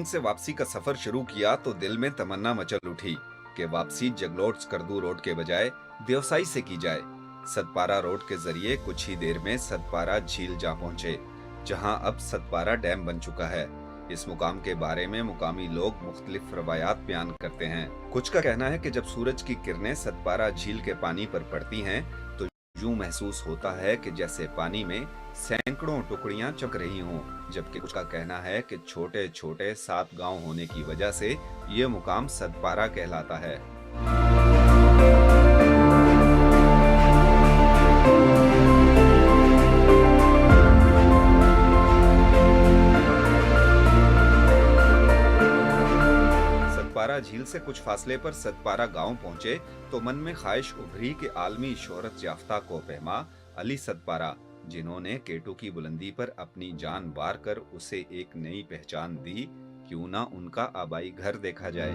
बुलंग से वापसी का सफर शुरू किया तो दिल में तमन्ना मचल उठी कि वापसी जगलोट स्कर्दू रोड के बजाय देवसाई से की जाए। सतपारा रोड के जरिए कुछ ही देर में सतपारा झील जा पहुंचे, जहां अब सतपारा डैम बन चुका है। इस मुकाम के बारे में मुकामी लोग मुख्तलिफ रवायात बयान करते हैं। कुछ का कहना है कि जब सूरज की किरणें सतपारा झील के पानी पर पड़ती हैं तो यूं महसूस होता है कि जैसे पानी में सैकड़ों टुकड़ियां चमक रही हों, जबकि कुछ का कहना है कि छोटे छोटे 7 गांव होने की वजह से ये मुकाम सतपारा कहलाता है। सतपारा झील से कुछ फासले पर सतपारा गांव पहुंचे तो मन में ख्वाहिश उभरी कि आलमी शोहरत याफ्ता कोहपेमा अली सतपारा, जिन्होंने केटू की बुलंदी पर अपनी जान वार कर उसे एक नई पहचान दी, क्यों ना उनका आबाई घर देखा जाए।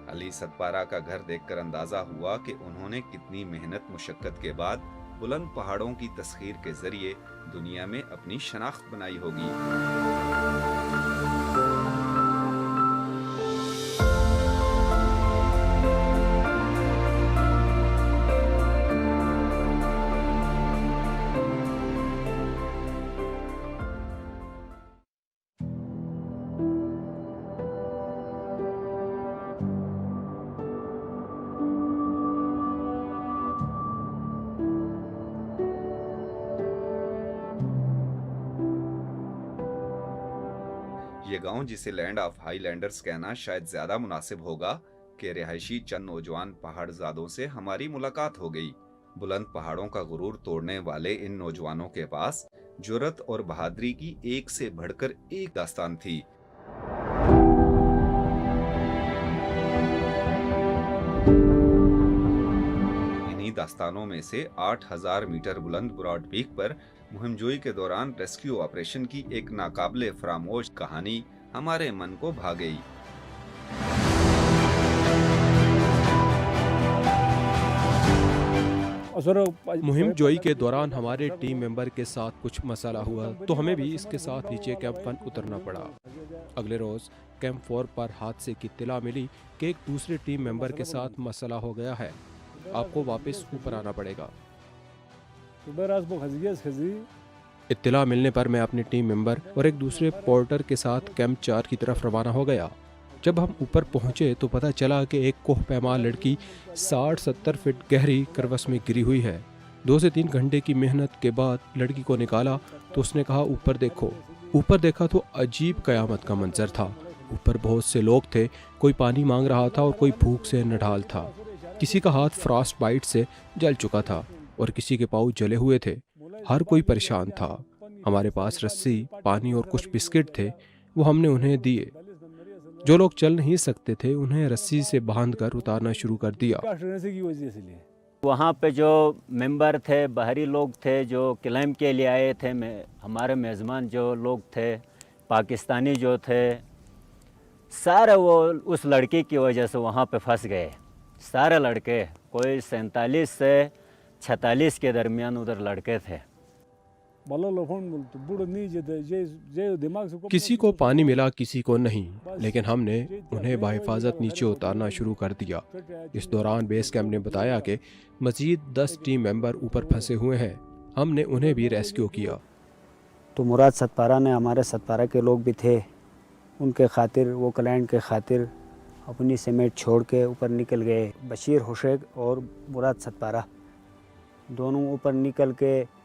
अली सतपारा का घर देखकर अंदाजा हुआ कि उन्होंने कितनी मेहनत मुशक्कत के बाद बुलंद पहाड़ों की तस्खीर के जरिए दुनिया में अपनी शनाख्त बनाई होगी। ये गांव, जिसे लैंड ऑफ हाईलैंडर्स कहना शायद ज्यादा मुनासिब होगा, कि रिहायशी चंद नौजवान पहाड़जादों से हमारी मुलाकात हो गई। बुलंद पहाड़ों का गुरूर तोड़ने वाले इन नौजवानों के पास जुर्रत और बहादुरी की एक से बढ़कर एक दास्तान थी। इन्हीं दास्तानों में से 8000 मीटर बुलंद ब्रॉड पीक पर मुहिमजोई के दौरान रेस्क्यू ऑपरेशन की एक नाकाबिले फरामोश कहानी हमारे मन को भा गई। मुहिम जोई के दौरान हमारे टीम मेंबर के साथ कुछ मसला हुआ तो हमें भी इसके साथ नीचे कैंप 1 उतरना पड़ा। अगले रोज कैंप 4 पर हादसे की इत्तला मिली कि एक दूसरे टीम मेंबर के साथ मसला हो गया है, आपको वापस ऊपर आना पड़ेगा। इत्तला मिलने पर मैं अपने टीम मेंबर और एक दूसरे पोर्टर के साथ कैंप 4 की तरफ रवाना हो गया। जब हम ऊपर पहुंचे तो पता चला कि एक कोहपैमा लड़की 60-70 फीट गहरी करवस में गिरी हुई है। 2 से 3 घंटे की मेहनत के बाद लड़की को निकाला तो उसने कहा, ऊपर देखो। ऊपर देखा तो अजीब कयामत का मंजर था। ऊपर बहुत से लोग थे, कोई पानी मांग रहा था और कोई भूख से नढाल था। किसी का हाथ फ्रॉस्ट बाइट से जल चुका था और किसी के पाँव जले हुए थे। हर कोई परेशान था। हमारे पास रस्सी, पानी और कुछ बिस्किट थे, वो हमने उन्हें दिए। जो लोग चल नहीं सकते थे उन्हें रस्सी से बांधकर उतारना शुरू कर दिया। वहाँ पे जो मेंबर थे, बाहरी लोग थे जो क्लेम के लिए आए थे, हमारे मेज़बान जो लोग थे, पाकिस्तानी जो थे, सारे वो उस लड़की की वजह से वहाँ पे फंस गए। सारे लड़के, कोई 47 से 46 के दरमियान उधर लड़के थे। किसी को पानी मिला, किसी को नहीं, लेकिन हमने उन्हें बाहिफाजत नीचे उतारना शुरू कर दिया। इस दौरान बेस कैंप ने बताया कि मजीद 10 टीम मेंबर ऊपर फंसे हुए हैं। हमने उन्हें भी रेस्क्यू किया। तो मुराद सतपारा ने, हमारे सतपारा के लोग भी थे, उनके खातिर, वो क्लाइंट के खातिर अपनी समेट छोड़ के ऊपर निकल गए। बशीर हुशैक और मुराद सतपारा दोनों ऊपर निकल के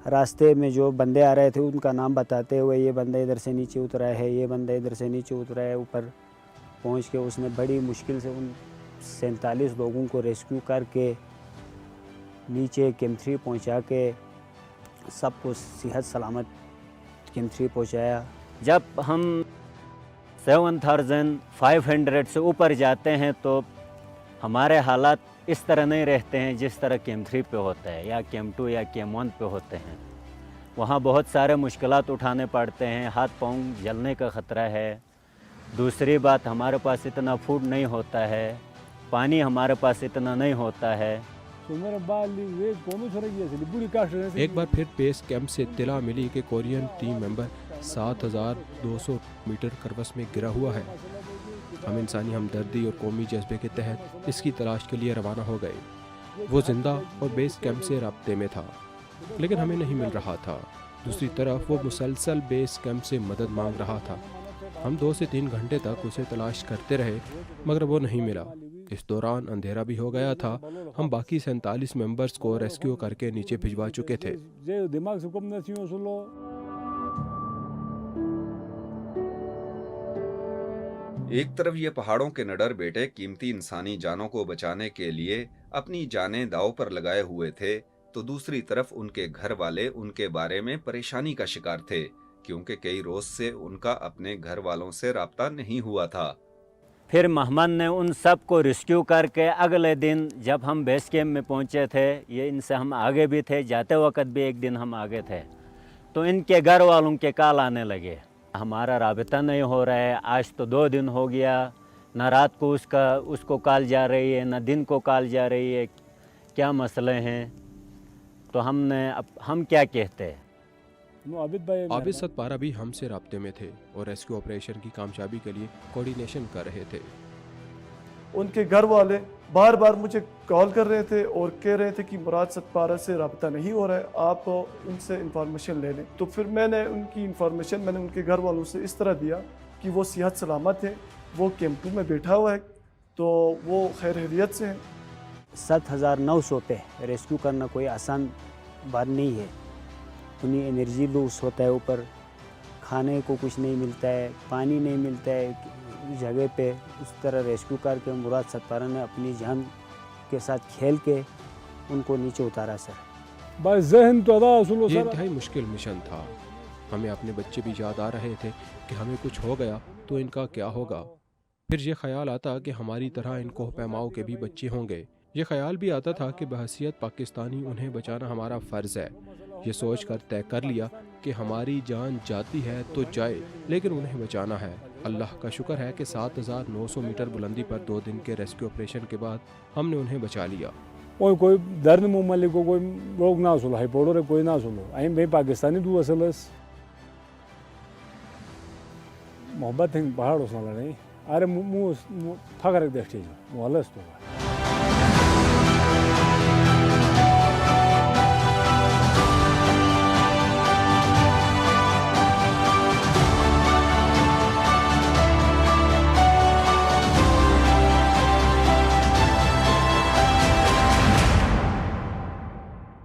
रास्ते में जो बंदे आ रहे थे उनका नाम बताते हुए, ये बंदा इधर से नीचे उतरा है, ये बंदा इधर से नीचे उतरा है। ऊपर पहुंच के उसने बड़ी मुश्किल से उन 47 लोगों को रेस्क्यू करके नीचे कैंप 3 पहुंचा के सबको सेहत सलामत कैंप 3 पहुंचाया। जब हम 7500 से ऊपर जाते हैं तो हमारे हालात इस तरह नहीं रहते हैं जिस तरह कैंप 3 पे होते हैं या कैंप 2 या कैंप 1 पे होते हैं। वहाँ बहुत सारे मुश्किलात उठाने पड़ते हैं, हाथ पाँव जलने का ख़तरा है, दूसरी बात हमारे पास इतना फूड नहीं होता है, पानी हमारे पास इतना नहीं होता है। एक बार फिर बेस कैंप से इत्तला मिली कि कोरियन टीम मेंबर 7,200 मीटर करवस में गिरा हुआ है। हम इंसानी हमदर्दी और कौमी जज्बे के तहत इसकी तलाश के लिए रवाना हो गए। वो जिंदा और बेस कैंप से राब्ते में था, लेकिन हमें नहीं मिल रहा था। दूसरी तरफ वो मुसलसल बेस कैंप से मदद मांग रहा था। हम 2 से 3 घंटे तक उसे तलाश करते रहे, मगर वो नहीं मिला। इस दौरान अंधेरा भी हो गया था। हम बाकी 47 मेंबर्स को रेस्क्यू करके नीचे भिजवा चुके थे। एक तरफ ये पहाड़ों के निडर बेटे कीमती इंसानी जानों को बचाने के लिए अपनी जानें दांव पर लगाए हुए थे, तो दूसरी तरफ उनके घर वाले उनके बारे में परेशानी का शिकार थे, क्योंकि कई रोज से उनका अपने घर वालों से राब्ता नहीं हुआ था। फिर महमद ने उन सब को रेस्क्यू करके अगले दिन जब हम बेस कैंप में पहुंचे थे, ये इनसे हम आगे भी थे, जाते वक्त भी एक दिन हम आगे थे, तो इनके घर वालों के कॉल आने लगे। हमारा राबता नहीं हो रहा है, आज तो 2 दिन हो गया, न रात को उसको कॉल जा रही है, न दिन को कॉल जा रही है, क्या मसले हैं। तो हम क्या कहते हैं। आबिद सतपारा भी हमसे राब्ते में थे और रेस्क्यू ऑपरेशन की कामयाबी के लिए कोऑर्डिनेशन कर रहे थे। उनके घर वाले बार बार मुझे कॉल कर रहे थे और कह रहे थे कि मुराद सतपारा से रब्ता नहीं हो रहा है, आप उनसे इंफॉर्मेशन ले लें। तो फिर मैंने उनके घर वालों से इस तरह दिया कि वो सेहत सलामत है, वो कैंप 2 में बैठा हुआ है, तो वो खैर खैरियत से है। 7,900 पे रेस्क्यू करना कोई आसान बात नहीं है। उन्हीं एनर्जी लूज होता है, ऊपर खाने को कुछ नहीं मिलता है, पानी नहीं मिलता है जगह पे। उस तरह रेस्क्यू करके मुराद सतपारा ने अपनी जान के साथ खेल के उनको नीचे उतारा सर। ये इंतहाई मुश्किल मिशन था। हमें अपने बच्चे भी याद आ रहे थे कि हमें कुछ हो गया तो इनका क्या होगा। फिर ये ख्याल आता कि हमारी तरह इन कोह पैमाओं के भी बच्चे होंगे। ये ख्याल भी आता था कि बहैसियत पाकिस्तानी उन्हें बचाना हमारा फ़र्ज़ है। ये सोच कर तय कर लिया कि हमारी जान जाती है तो जाए, लेकिन उन्हें बचाना है। अल्लाह का शुक्र है कि 7,900 मीटर बुलंदी पर 2 दिन के रेस्क्यू ऑपरेशन के बाद हमने उन्हें बचा लिया। कोई दर्द मुमल्ली को कोई रोग ना सुलो, हाई पोडो रे कोई ना सुलो। आई भाई पाकिस्तानी दू असलस मोहब्बत है पहाड़ उसना लड़े। अरे मु फकर देख चीज मोहलस तो